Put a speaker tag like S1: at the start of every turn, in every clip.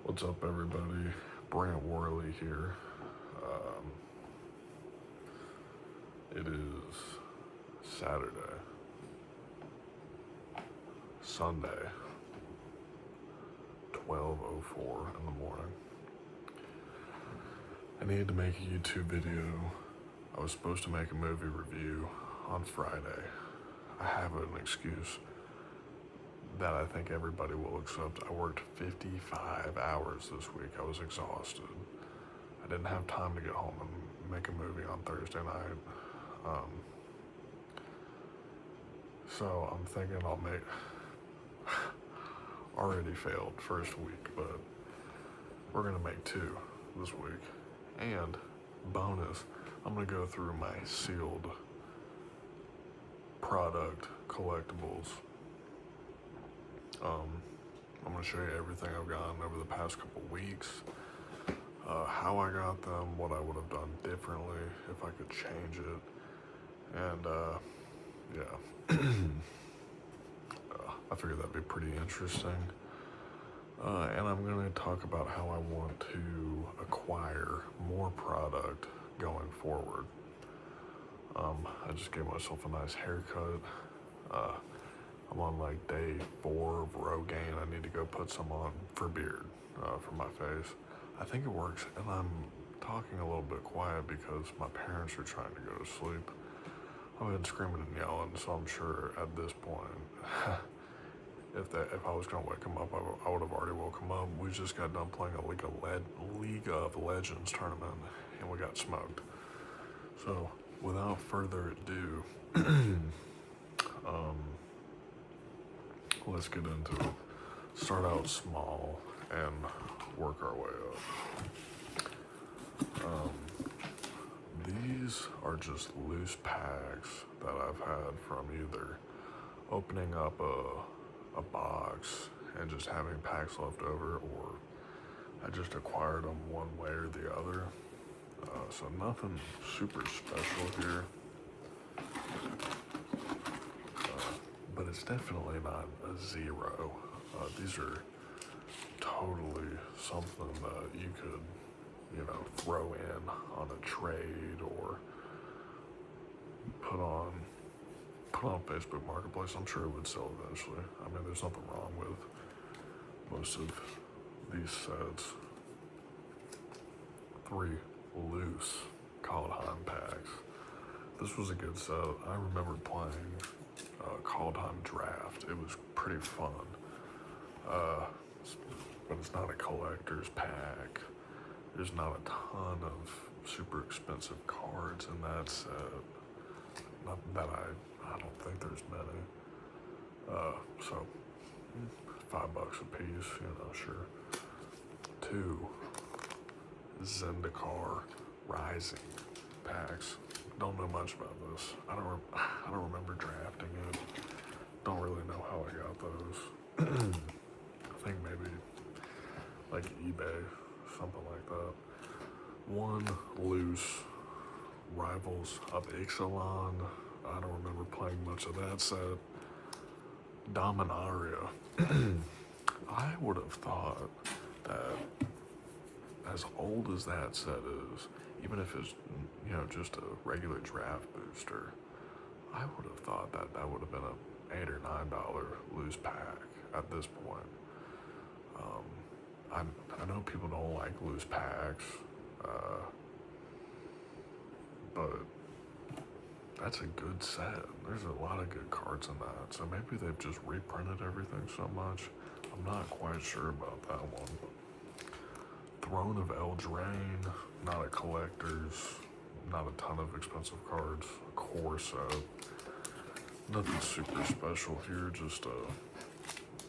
S1: What's up, everybody? Brant Worley here. It is Saturday, Sunday, 12:04 in the morning. I needed to make a YouTube video. I was supposed to make a movie review on Friday. I have an excuse that I think everybody will accept. I worked 55 hours this week. I was exhausted. I didn't have time to get home and make a movie on Thursday night. So I'm thinking I'll make, already failed first week, but we're gonna make two this week. And bonus, I'm gonna go through my sealed product collectibles. I'm gonna show you everything I've gotten over the past couple weeks, how I got them, what I would have done differently if I could change it, and yeah. I figured that'd be pretty interesting. And I'm gonna talk about how I want to acquire more product going forward. I just gave myself a nice haircut. I'm on like day 4 of Rogaine. I need to go put some on for beard, for my face. I think it works, and I'm talking a little bit quiet because my parents are trying to go to sleep. I've been screaming and yelling, so I'm sure at this point, if I was gonna wake them up, I would have already woke them up. We just got done playing a League of Legends tournament, and we got smoked. So without further ado, let's get into it. Start out small and work our way up. These are just loose packs that I've had from either opening up a box and just having packs left over, or I just acquired them one way or the other. So nothing super special here. But it's definitely not a zero. These are totally something that you could, throw in on a trade or put on Facebook Marketplace. I'm sure it would sell eventually. I mean, there's nothing wrong with most of these sets. 3 loose Kaldheim packs. This was a good set. I remember playing Kaldheim Draft. It was pretty fun. But it's not a collector's pack. There's not a ton of super expensive cards in that set. Not that I don't think there's many. So $5 a piece, sure. 2 Zendikar Rising packs. Don't know much about this. I don't remember drafting it. Don't really know how I got those. I think maybe like eBay, something like that. 1 loose Rivals of Ixalan. I don't remember playing much of that set. Dominaria. I would have thought that as old as that set is, even if it's, just a regular draft booster, I would have thought that that would have been a $8 or $9 loose pack at this point. I know people don't like loose packs, but that's a good set. There's a lot of good cards in that, so maybe they've just reprinted everything so much. I'm not quite sure about that one. Throne of Eldraine, not a collector's, not a ton of expensive cards. Core set, nothing super special here, just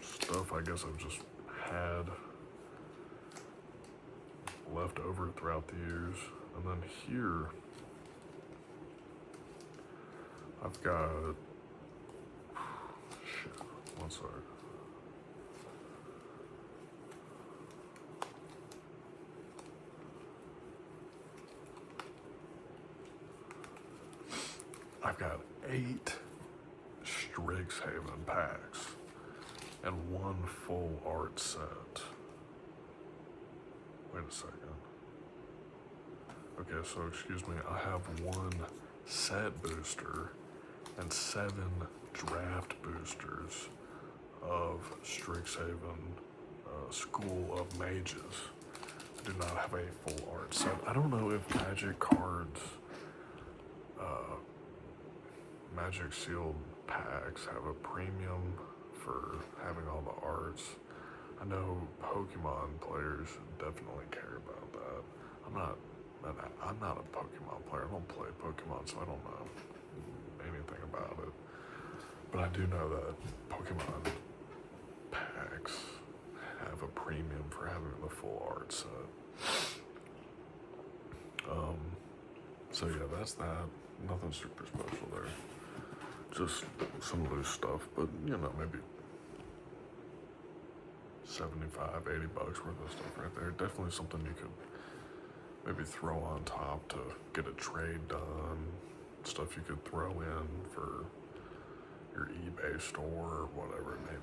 S1: stuff I guess I've just had left over throughout the years. And then here, I've got, one sec. I've got 8 Strixhaven packs and 1 full art set. Wait a second. Okay, so excuse me, I have one set booster and 7 draft boosters of Strixhaven School of Mages. I do not have a full art set. I don't know if Magic cards, Magic sealed packs have a premium for having all the arts. I know Pokemon players definitely care about that. I'm not a Pokemon player. I don't play Pokemon, so I don't know anything about it. But I do know that Pokemon packs have a premium for having the full art set. So yeah, that's that. Nothing super special there. Just some loose stuff, but you know, maybe 75, 80 bucks worth of stuff right there. Definitely something you could maybe throw on top to get a trade done. Stuff you could throw in for your eBay store or whatever it may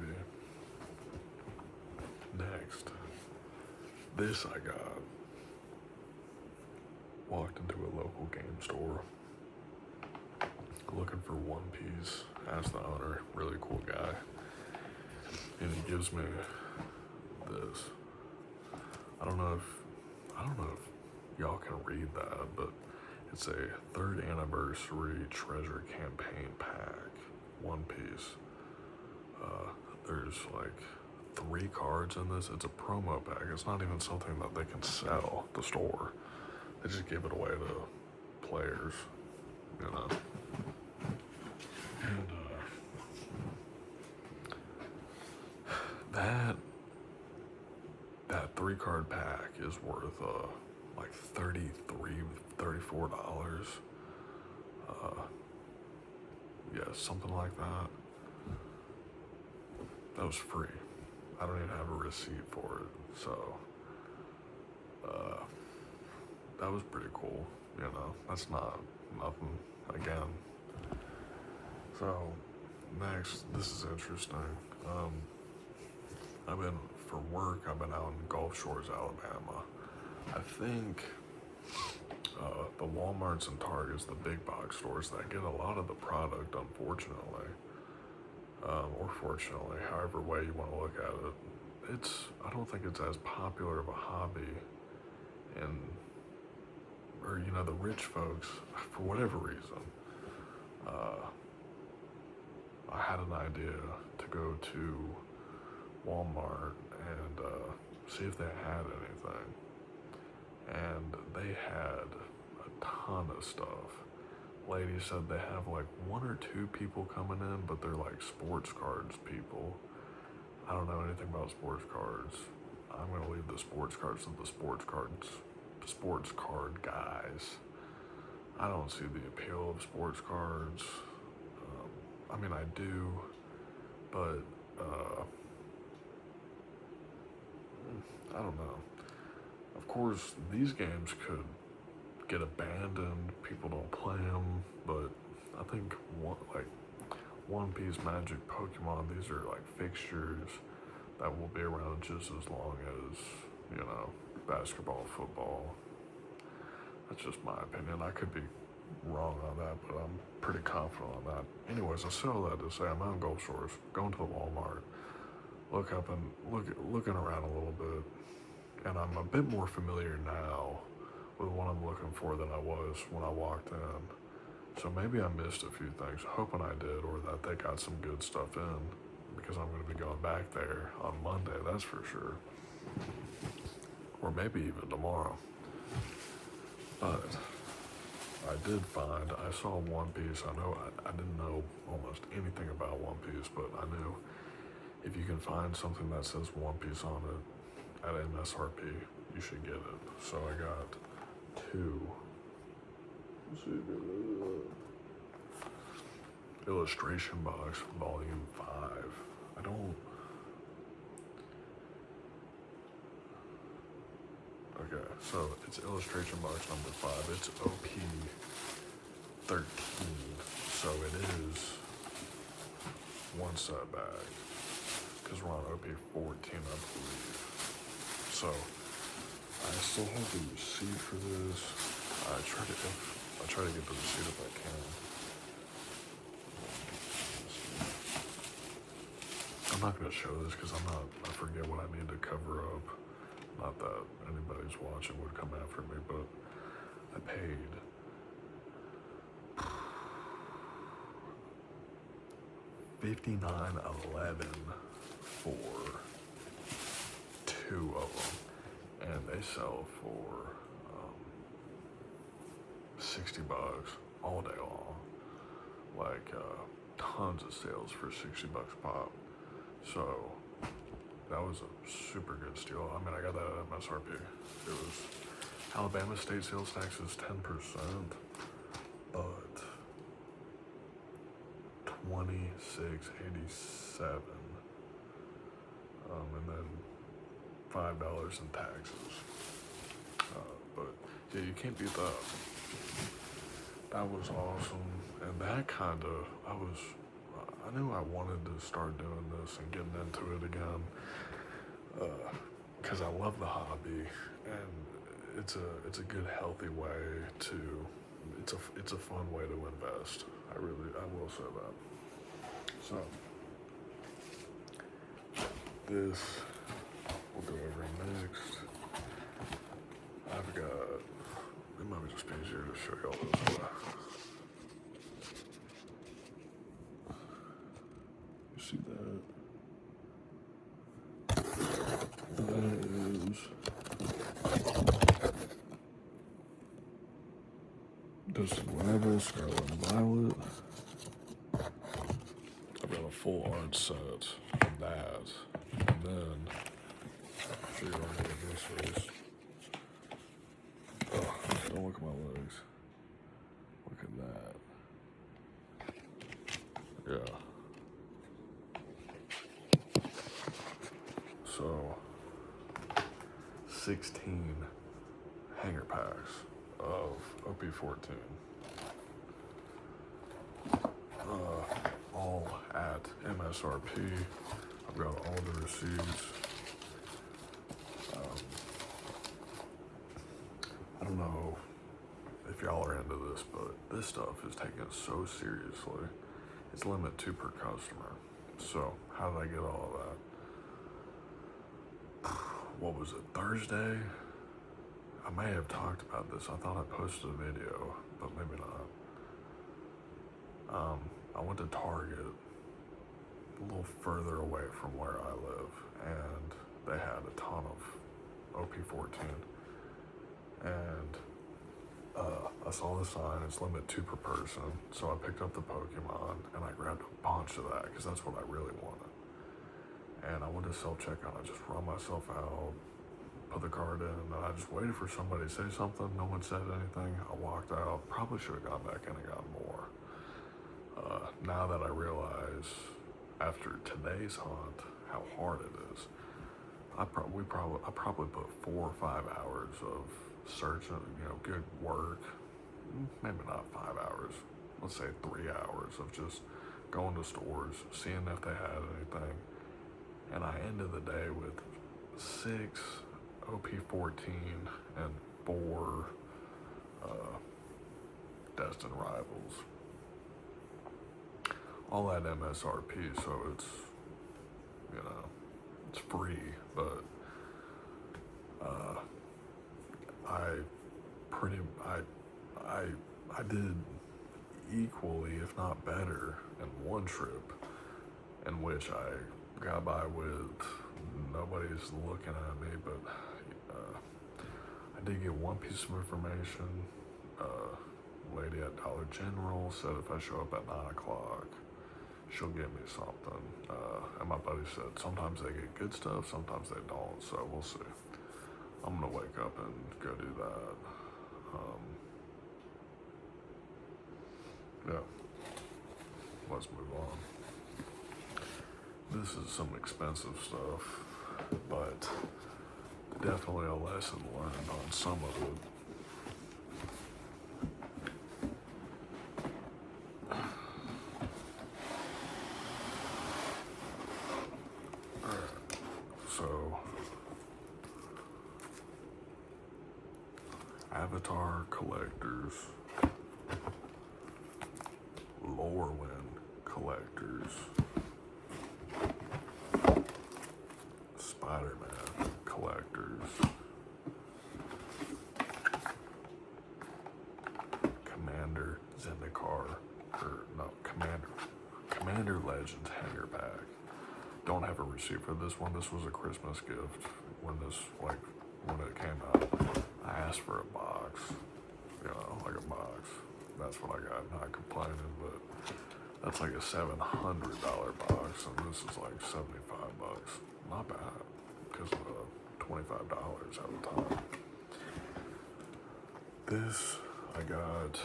S1: be. Next, this I got. Walked into a local game store looking for One Piece. Asked the owner, really cool guy, and he gives me this. I don't know if y'all can read that, but it's a 3rd anniversary treasure campaign pack, One Piece. There's like 3 cards in this. It's a promo pack. It's not even something that they can sell at the store. They just give it away to players, you know. And that 3 card pack is worth like $34. Yeah, something like that. That was free. I don't even have a receipt for it, so that was pretty cool. You know, that's not nothing. Again. So next, this is interesting. For work, I've been out in Gulf Shores, Alabama. I think the Walmarts and Targets, the big box stores that get a lot of the product, unfortunately, or fortunately, however way you want to look at it, I don't think it's as popular of a hobby, or you know, the rich folks, for whatever reason, I had an idea to go to Walmart and see if they had anything. And they had a ton of stuff. Lady said they have like 1 or 2 people coming in, but they're like sports cards people. I don't know anything about sports cards. I'm gonna leave the sports cards to the sports card guys. I don't see the appeal of sports cards. I mean, I do, but I don't know. Of course, these games could get abandoned. People don't play them, but I think One Piece, Magic, Pokemon, these are like fixtures that will be around just as long as, you know, basketball, football. That's just my opinion. I could be wrong on that, but I'm pretty confident on that. Anyways, I say all that to say I'm out in Gulf Shores, going to the Walmart, looking around a little bit, and I'm a bit more familiar now with what I'm looking for than I was when I walked in. So maybe I missed a few things, hoping I did, or that they got some good stuff in, because I'm going to be going back there on Monday, that's for sure. Or maybe even tomorrow. But I saw One Piece. I know I didn't know almost anything about One Piece, but I knew if you can find something that says One Piece on it at MSRP, you should get it. So I got 2. Illustration Box, Volume 5. Okay, so it's Illustration Box number 5. It's OP 13, so it is 1 set bag, because we're on OP 14, I believe. So I still have the receipt for this. I try to get the receipt if I can. I'm not gonna show this because I forget what I need to cover up. Not that anybody's watching would come after me, but I paid $59.11 for 2 of them, and they sell for $60 all day long. Like tons of sales for $60 pop. So that was a super good steal. I mean, I got that at MSRP. It was Alabama state sales tax is 10%, but $26.87, and then $5 in taxes. But yeah, you can't beat that. That was awesome, and that kind of I knew I wanted to start doing this and getting into it again, because I love the hobby, and it's a good healthy way to. It's a fun way to invest. I will say that. So this we'll go over next. I've got. It might just be easier to show y'all this way. You see that? That is Dustin Rival, Scarlet and Violet. I've got a full art set of that. And then, I'll show you what this is. Oh, don't look at my legs. Look at that. Yeah. So, 16 hanger packs of OP14. All at MSRP. I've got all the receipts. I don't know if y'all are into this, but this stuff is taken so seriously. It's limit 2 per customer. So how did I get all of that? What was it, Thursday? I may have talked about this. I thought I posted a video, but maybe not. I went to Target a little further away from where I live, and they had a ton of OP14. And I saw the sign, it's limit 2 per person, so I picked up the Pokemon and I grabbed a bunch of that because that's what I really wanted. And I went to self-checkout, I just run myself out, put the card in, and I just waited for somebody to say something. No one said anything. I walked out, probably should have gone back in and got more. Now that I realize after today's hunt how hard it is, I probably put 4 or 5 hours of searching, good work. Maybe not 5 hours. Let's say 3 hours of just going to stores, seeing if they had anything. And I ended the day with 6 OP14 and 4 Destined Rivals. All at MSRP, so it's, it's free, but I did equally, if not better, in one trip in which I got by with nobody's looking at me, but I did get one piece of information. Lady at Dollar General said if I show up at 9 o'clock, she'll get me something. And my buddy said sometimes they get good stuff, sometimes they don't, so we'll see. I'm gonna wake up and go do that. Yeah, let's move on. This is some expensive stuff, but definitely a lesson learned on some of it. So Avatar Collectors, Lorwyn Collectors, Spider-Man Collectors, Commander Zendikar, Commander Legends Hanger Pack. Don't have a receipt for this one. This was a Christmas gift when it came out. I asked for a box, like a box. That's what I got. Not complaining, but that's like a $700 box, and this is like $75. Not bad, because of $25 at the time. This I got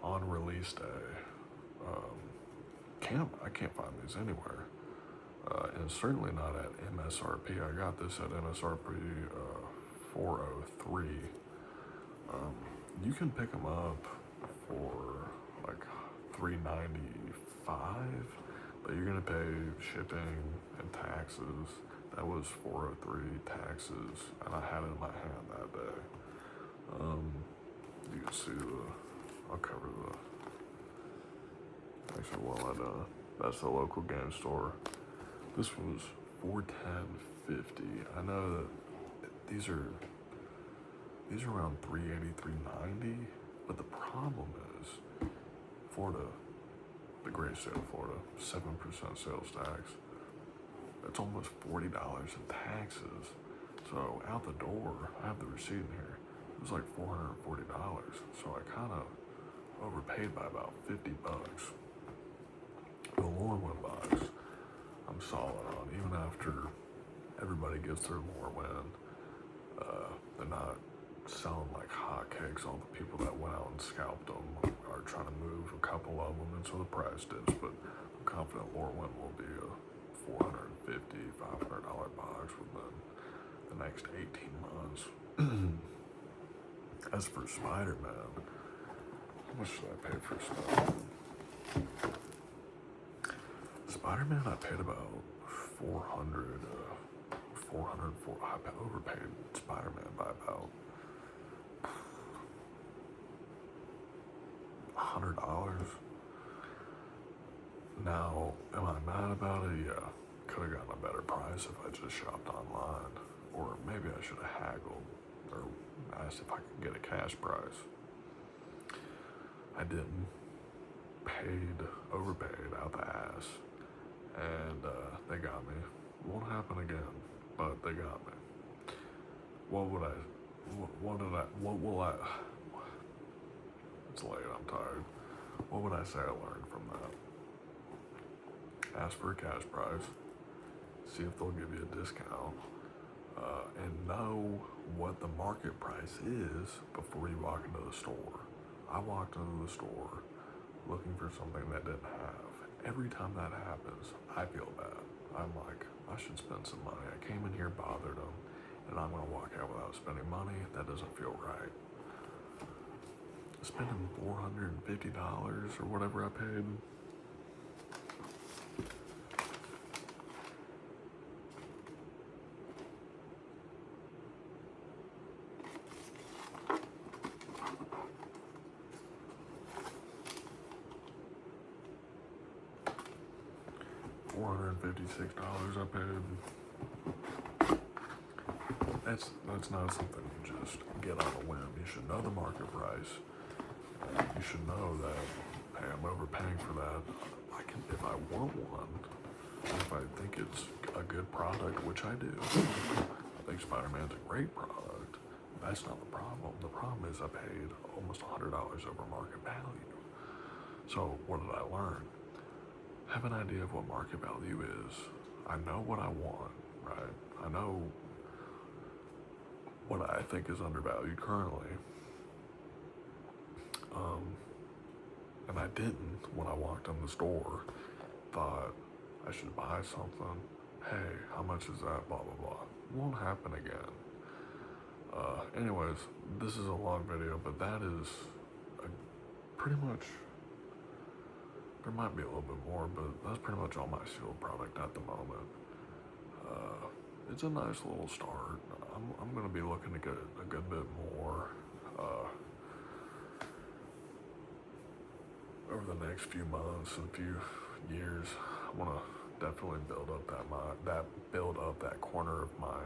S1: on release day. I can't find these anywhere. And certainly not at MSRP. I got this at MSRP 403. You can pick them up for like $3.95, but you're gonna pay shipping and taxes. That was 403 taxes, and I had it in my hand that day. You can see I'll cover actually while I done. That's the local game store. This was $410.50. I know that these are around $380, $390, but the problem is Florida, the great state of Florida, 7% sales tax. That's almost $40 in taxes. So out the door, I have the receipt in here. It was like $440. So I kind of overpaid by about $50. The Lorwyn box, I'm solid on. Even after everybody gets their Lorwyn, they're not selling like hotcakes. All the people that went out and scalped them are trying to move a couple of them, and so the price dips. But I'm confident Lorwyn will be a $450, $500 box within the next 18 months. As for Spider-Man, how much did I pay for Spider-Man? Spider-Man, I paid about $400. I overpaid Spider-Man by about $100. Now, am I mad about it? Yeah. Could have gotten a better price if I just shopped online. Or maybe I should have haggled or asked if I could get a cash price. I didn't. Overpaid out the ass. And they got me. Won't happen again, but they got me. What will I, it's late, I'm tired. What would I say I learned from that? Ask for a cash price, see if they'll give you a discount, and know what the market price is before you walk into the store. I walked into the store looking for something that didn't have. Every time that happens, I feel bad. I'm like, I should spend some money. I came in here, bothered them, and I'm gonna walk out without spending money. That doesn't feel right. Spending $450 or whatever I paid. $456 I paid. That's not something you just get on a whim. You should know the market price. You should know that, hey, I'm overpaying for that. If I want one, if I think it's a good product, which I do, I think Spider-Man's a great product. That's not the problem. The problem is I paid almost $100 over market value. So what did I learn? Have an idea of what market value is. I know what I want, right? I know what I think is undervalued currently. And I didn't, when I walked in the store, thought I should buy something. Hey, how much is that? Blah, blah, blah. Won't happen again. Anyways, this is a long video, but that is pretty much, there might be a little bit more, but that's pretty much all my sealed product at the moment. It's a nice little start. I'm going to be looking to get a good bit more. over the next few months and few years. I want to definitely build up that corner of my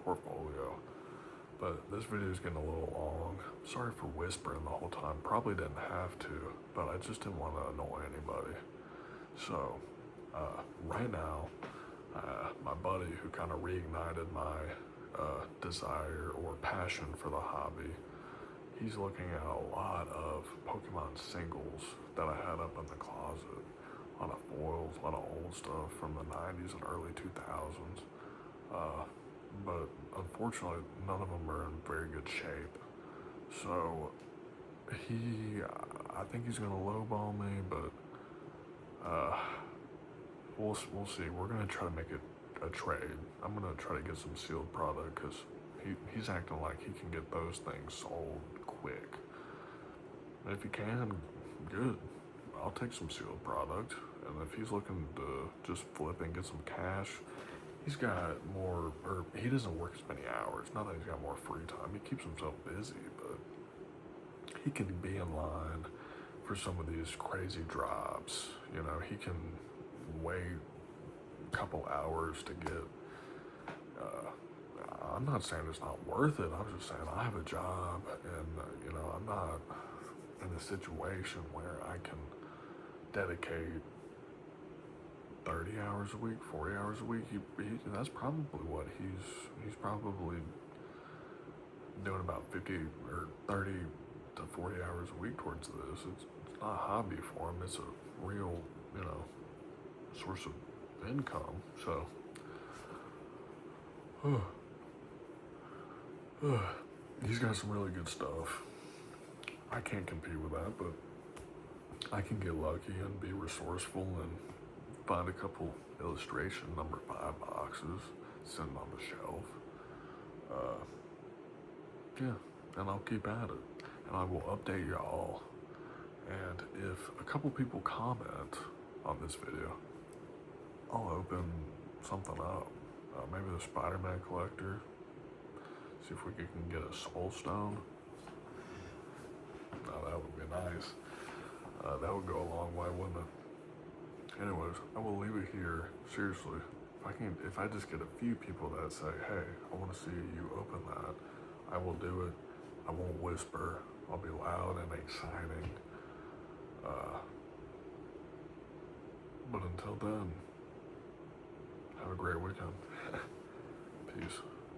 S1: portfolio. But this video is getting a little long. Sorry for whispering the whole time. Probably didn't have to, but I just didn't want to annoy anybody. So right now, my buddy who kind of reignited my desire or passion for the hobby, he's looking at a lot of Pokemon singles that I had up in the closet. A lot of foils, a lot of old stuff from the 90s and early 2000s. But unfortunately, none of them are in very good shape. So I think he's gonna lowball me, but we'll see. We're gonna try to make it a trade. I'm gonna try to get some sealed product because he's acting like he can get those things sold quick. And if he can, good. I'll take some sealed product. And if he's looking to just flip and get some cash, he's got more, or he doesn't work as many hours. Not that he's got more free time. He keeps himself busy, but he can be in line for some of these crazy drops. You know, he can wait a couple hours to get. I'm not saying it's not worth it. I'm just saying I have a job, and you know, I'm not in a situation where I can dedicate 30 hours a week, 40 hours a week. That's probably what he's probably doing, about 50 or 30 to 40 hours a week towards this. It's not a hobby for him. It's a real, you know, source of income. So he's got some really good stuff. I can't compete with that, but I can get lucky and be resourceful and find a couple illustration number 5 boxes, sitting on the shelf. Yeah, and I'll keep at it. And I will update y'all. And if a couple people comment on this video, I'll open something up. Maybe the Spider-Man collector. See if we can get a Soul Stone. Oh, that would be nice. That would go a long way, wouldn't it? Anyways, I will leave it here. Seriously, if I just get a few people that say, hey, I want to see you open that, I will do it. I won't whisper. I'll be loud and exciting. But until then, have a great weekend. Peace.